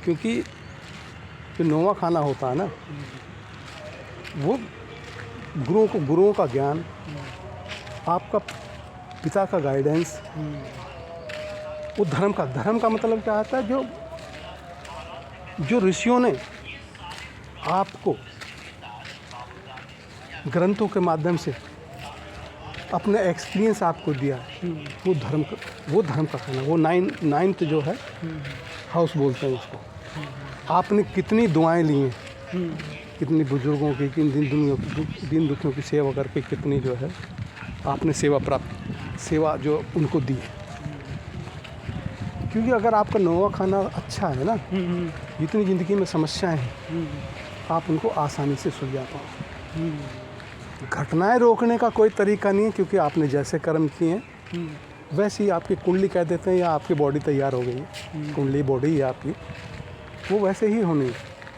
क्योंकि जो नौवां खाना होता है ना, वो गुरुओं का ज्ञान, आपका पिता का गाइडेंस, वो धर्म का मतलब क्या आता है, जो ऋषियों ने आपको ग्रंथों के माध्यम से अपने एक्सपीरियंस आपको दिया, वो धर्म का खाना, वो नाइन्थ जो है हाउस बोलते हैं उसको। आपने कितनी दुआएं ली हैं, कितनी बुजुर्गों की, दिन दुखियों की सेवा करके कितनी जो है आपने सेवा जो उनको दी है। क्योंकि अगर आपका नौवां खाना अच्छा है ना, जितनी ज़िंदगी में समस्याएं हैं आप उनको आसानी से सुलझा पाओ। घटनाएं रोकने का कोई तरीका नहीं है, क्योंकि आपने जैसे कर्म किए हैं वैसे ही आपकी कुंडली कह देते हैं, या आपकी बॉडी तैयार हो गई है, कुंडली बॉडी है आपकी, वो वैसे ही होनी है।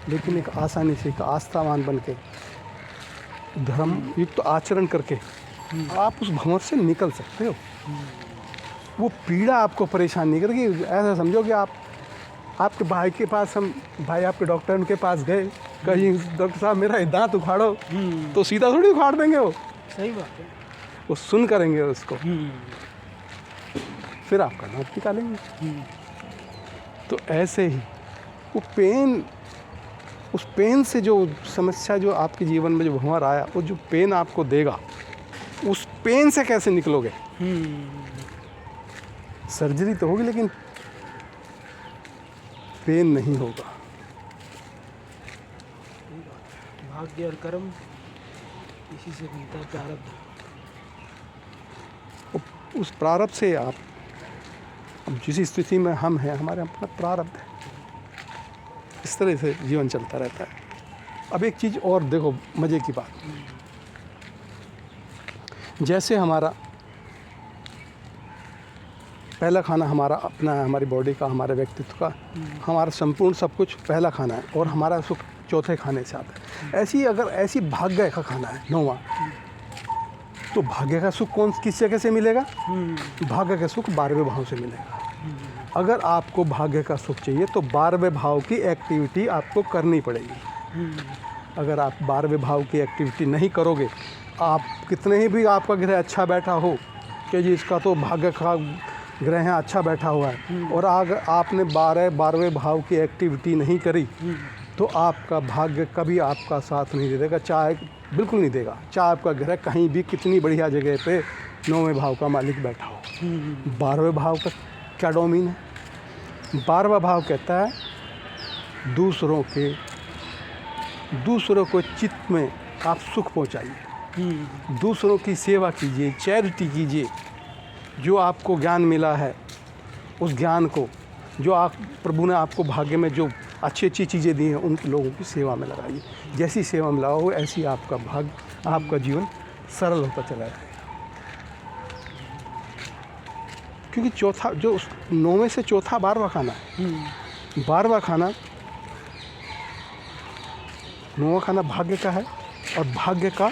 लेकिन एक आसानी से, एक आस्थावान बन के, धर्म युक्त आचरण करके आप उस भंवर से निकल सकते हो। वो पीड़ा आपको परेशान नहीं करेगी। ऐसा समझो कि आपके भाई के पास, भाई आपके डॉक्टर उनके पास गए, कहीं डॉक्टर साहब मेरा दांत उखाड़ो, तो सीधा थोड़ी उखाड़ देंगे वो। सही बात है। वो सुन करेंगे उसको, फिर आपका दांत निकालेंगे। तो ऐसे ही उस पेन से, जो समस्या जो आपके जीवन में जो भंवर आया, वो जो पेन आपको देगा, उस पेन से कैसे निकलोगे। सर्जरी तो होगी लेकिन पेन नहीं होगा। भाग्य और कर्म इसी से मिलता है, प्रारब्ध। उस प्रारब्ध से आप, अब जिस स्थिति में हम हैं, हमारे अपना प्रारब्ध है, इस तरह से जीवन चलता रहता है। अब एक चीज़ और देखो, मज़े की बात, जैसे हमारा पहला खाना हमारा अपना है, हमारी बॉडी का, हमारे व्यक्तित्व का, हमारा संपूर्ण सब कुछ पहला खाना है, और हमारा सुख चौथे खाने से आता है। ऐसी भाग्य का खाना है नौवां, तो भाग्य का सुख किस जगह से मिलेगा। भाग्य का सुख 12वें भाव से मिलेगा। अगर आपको भाग्य का सुख चाहिए तो 12वें भाव की एक्टिविटी आपको करनी पड़ेगी। अगर आप 12वें भाव की एक्टिविटी नहीं करोगे, आप कितने ही भी आपका ग्रह अच्छा बैठा हो कि जी इसका तो भाग्य का ग्रह है, अच्छा बैठा हुआ है, और अगर आपने 12वें भाव की एक्टिविटी नहीं करी, तो आपका भाग्य कभी आपका साथ नहीं देगा, चाहे बिल्कुल नहीं देगा। चाहे आपका ग्रह कहीं भी कितनी बढ़िया जगह पे 9वें भाव का मालिक बैठा हो। 12वें भाव का क्या डोमेन है। 12वां भाव कहता है दूसरों को चित्त में आप सुख पहुंचाइए, दूसरों की सेवा कीजिए, चैरिटी कीजिए। जो आपको ज्ञान मिला है, उस ज्ञान को, जो प्रभु ने आपको भाग्य में जो अच्छी चीज़ें दी हैं, उन लोगों की सेवा में लगाइए। जैसी सेवा में लगाओ, ऐसी आपका भाग्य, आपका जीवन सरल होता चला जाएगा। क्योंकि चौथा जो 9वें से चौथा 12वां खाना है। 12वां खाना, 9वां खाना भाग्य का है, और भाग्य का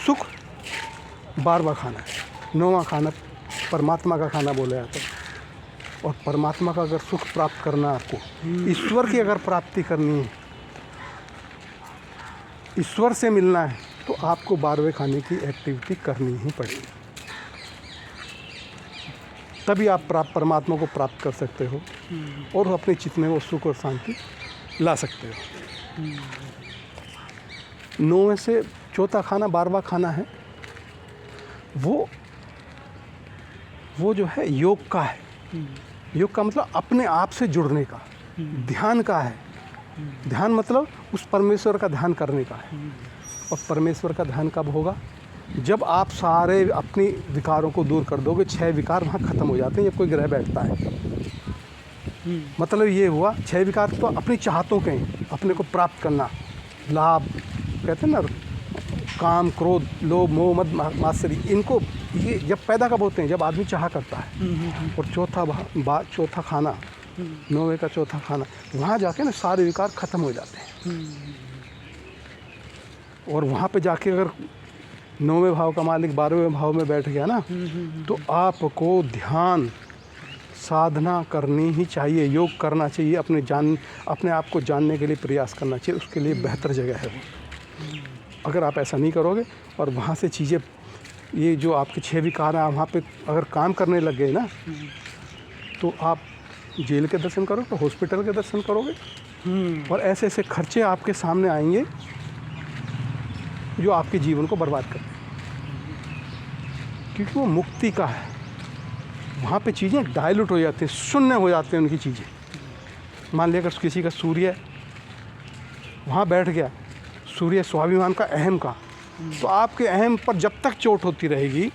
सुख 12वां खाना है। 9वां खाना परमात्मा का खाना बोला जाता है। और परमात्मा का अगर सुख प्राप्त करना है आपको, ईश्वर की अगर प्राप्ति करनी है, ईश्वर से मिलना है, तो आपको 12वें खाने की एक्टिविटी करनी ही पड़ेगी। तभी आप परमात्मा को प्राप्त कर सकते हो, और अपने चित्त में वो सुख और शांति ला सकते हो। 9वें से चौथा खाना 12वां खाना है, वो जो है योग का है। योग का मतलब अपने आप से जुड़ने का, ध्यान का है। ध्यान मतलब उस परमेश्वर का ध्यान करने का है। और परमेश्वर का ध्यान कब होगा, जब आप सारे अपनी विकारों को दूर कर दोगे। 6 विकार वहाँ ख़त्म हो जाते हैं जब कोई ग्रह बैठता है। मतलब ये हुआ, 6 विकार तो अपनी चाहतों के हैं, अपने को प्राप्त करना, लाभ कहते हैं ना, काम, क्रोध, लोभ, मोह, मद, मात्सर्य, इनको ये जब पैदा कब होते हैं, जब आदमी चाह करता है। और चौथा खाना, 9वें का चौथा खाना, वहाँ जाके ना सारे विकार ख़त्म हो जाते हैं। और वहाँ पे जाके अगर 9वें भाव का मालिक 12वें भाव में बैठ गया ना, तो आपको ध्यान साधना करनी ही चाहिए, योग करना चाहिए, अपने आप को जानने के लिए प्रयास करना चाहिए, उसके लिए बेहतर जगह है वो। अगर आप ऐसा नहीं करोगे और वहाँ से चीज़ें, ये जो आपके 6 विकार हैं, वहाँ पे अगर काम करने लग गए ना, तो आप जेल के दर्शन करोगे, हॉस्पिटल के दर्शन करोगे, और ऐसे ऐसे खर्चे आपके सामने आएंगे जो आपके जीवन को बर्बाद कर देंगे, क्योंकि वो मुक्ति का है। वहाँ पे चीज़ें डाइल्यूट हो जाती हैं, शून्य हो जाती हैं उनकी चीज़ें। मान लिया अगर किसी का सूर्य वहाँ बैठ गया, सूर्य स्वाभिमान का, अहम का, तो आपके अहम पर जब तक चोट होती रहेगी,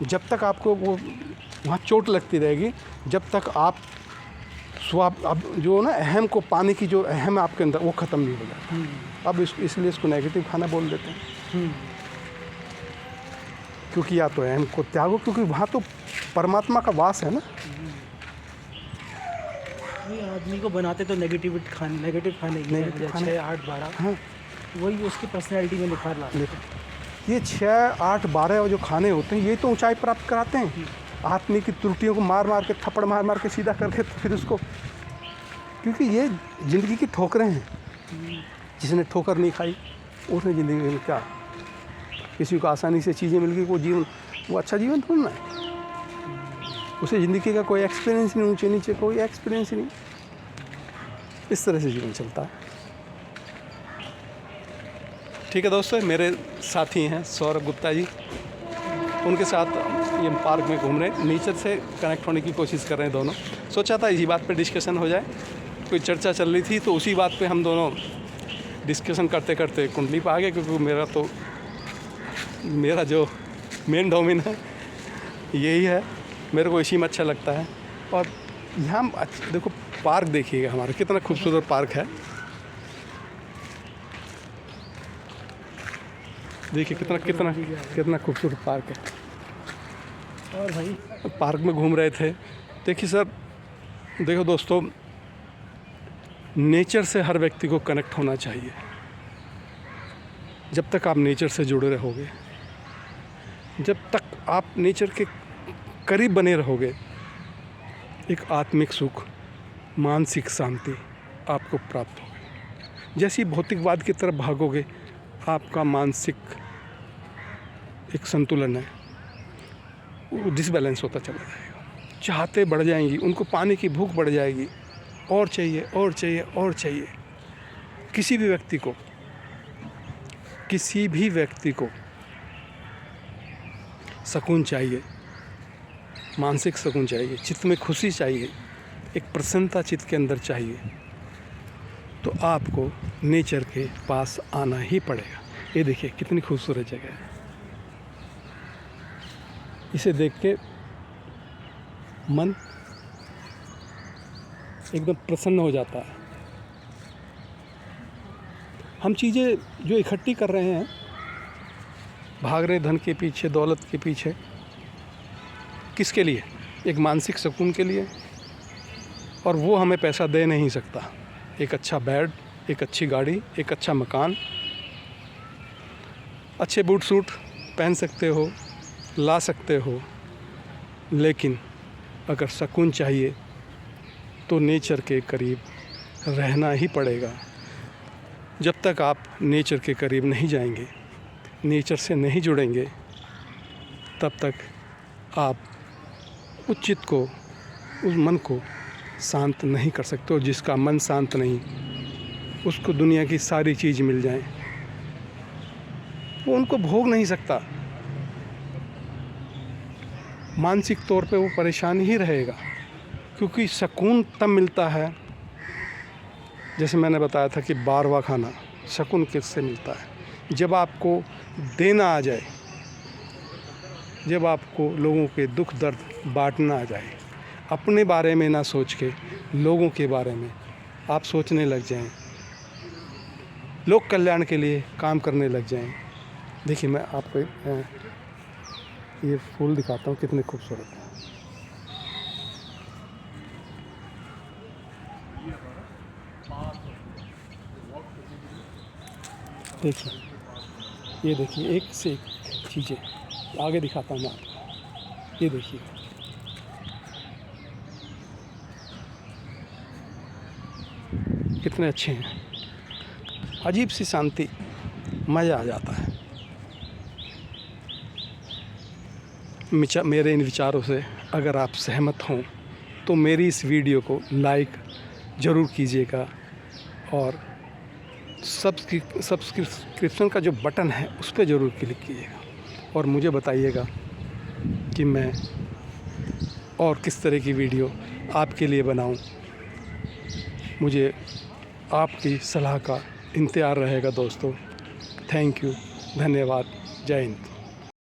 जब तक आपको वो वहाँ चोट लगती रहेगी, जब तक आप अब जो ना अहम को पाने की जो अहम है आपके अंदर, वो ख़त्म नहीं हो जाता। अब इसलिए इसको नेगेटिव खाना बोल देते हैं, क्योंकि या तो अहम को त्यागो, क्योंकि वहाँ तो परमात्मा का वास है ना। ये आदमी को बनाते तो नेगेटिव खाने नेगेटिव खाने। 6, 8, 12, हाँ, वही उसकी पर्सनैलिटी में निखार लाते हैं। ये 6, 8, 12 जो खाने होते हैं, ये तो ऊंचाई प्राप्त कराते हैं। आदमी की त्रुटियों को मार मार के, थप्पड़ मार मार के सीधा करके, तो फिर उसको, क्योंकि ये ज़िंदगी की ठोकरें हैं। जिसने ठोकर नहीं खाई उसने ज़िंदगी में क्या, किसी को आसानी से चीज़ें मिल गई, वो अच्छा जीवन थोड़ा ना है। उसे ज़िंदगी का कोई एक्सपीरियंस नहीं, ऊंचे नीचे कोई एक्सपीरियंस नहीं। इस तरह से जीवन चलता है। ठीक है दोस्तों, मेरे साथी हैं सौरभ गुप्ता जी, उनके साथ ये पार्क में घूम रहे हैं, नेचर से कनेक्ट होने की कोशिश कर रहे हैं दोनों। सोचा था इसी बात पे डिस्कशन हो जाए, कोई चर्चा चल रही थी तो उसी बात पे हम दोनों डिस्कशन करते करते कुंडली पे आ गए, क्योंकि मेरा जो मेन डोमेन है यही है, मेरे को इसी में अच्छा लगता है। और यहाँ देखो पार्क देखिएगा हमारा, कितना खूबसूरत पार्क है। देखिए कितना खूबसूरत पार्क है। और भाई पार्क में घूम रहे थे। देखिए सर, देखो दोस्तों, नेचर से हर व्यक्ति को कनेक्ट होना चाहिए। जब तक आप नेचर से जुड़े रहोगे, जब तक आप नेचर के करीब बने रहोगे, एक आत्मिक सुख, मानसिक शांति आपको प्राप्त होगी। जैसे ही भौतिकवाद की तरफ भागोगे, आपका मानसिक एक संतुलन है वो डिसबैलेंस होता चला जाएगा। चाहते बढ़ जाएंगी, उनको पाने की भूख बढ़ जाएगी, और चाहिए और चाहिए और चाहिए। किसी भी व्यक्ति को सुकून चाहिए, मानसिक सुकून चाहिए, चित्त में खुशी चाहिए, एक प्रसन्नता चित्त के अंदर चाहिए, तो आपको नेचर के पास आना ही पड़ेगा। ये देखिए कितनी खूबसूरत जगह है। इसे देख के मन एकदम प्रसन्न हो जाता है। हम चीज़ें जो इकट्ठी कर रहे हैं, भाग रहे धन के पीछे, दौलत के पीछे, किसके लिए? एक मानसिक सुकून के लिए। और वो हमें पैसा दे नहीं सकता। एक अच्छा बेड, एक अच्छी गाड़ी, एक अच्छा मकान, अच्छे बूट सूट पहन सकते हो, ला सकते हो, लेकिन अगर सुकून चाहिए तो नेचर के करीब रहना ही पड़ेगा। जब तक आप नेचर के करीब नहीं जाएंगे, नेचर से नहीं जुड़ेंगे, तब तक आप उस चित्त को, उस मन को शांत नहीं कर सकते। और जिसका मन शांत नहीं, उसको दुनिया की सारी चीज़ मिल जाए, वो उनको भोग नहीं सकता। मानसिक तौर पे वो परेशान ही रहेगा, क्योंकि सुकून तब मिलता है, जैसे मैंने बताया था कि 12वां खाना सुकून किससे मिलता है? जब आपको देना आ जाए, जब आपको लोगों के दुख दर्द बांटना आ जाए, अपने बारे में ना सोच के लोगों के बारे में आप सोचने लग जाएं, लोक कल्याण के लिए काम करने लग जाएं। देखिए मैं आपको ये फूल दिखाता हूँ, कितने खूबसूरत है। देखिए, ये देखिए, एक से एक चीज़ें आगे दिखाता हूँ मैं आपको। ये देखिए, कितने अच्छे हैं, अजीब सी शांति, मज़ा आ जाता है। मेरे इन विचारों से अगर आप सहमत हों तो मेरी इस वीडियो को लाइक ज़रूर कीजिएगा और सब्सक्रिप्शन का जो बटन है उस पर ज़रूर क्लिक कीजिएगा और मुझे बताइएगा कि मैं और किस तरह की वीडियो आपके लिए बनाऊं। मुझे आपकी सलाह का इंतज़ार रहेगा दोस्तों। थैंक यू, धन्यवाद, जय हिंद।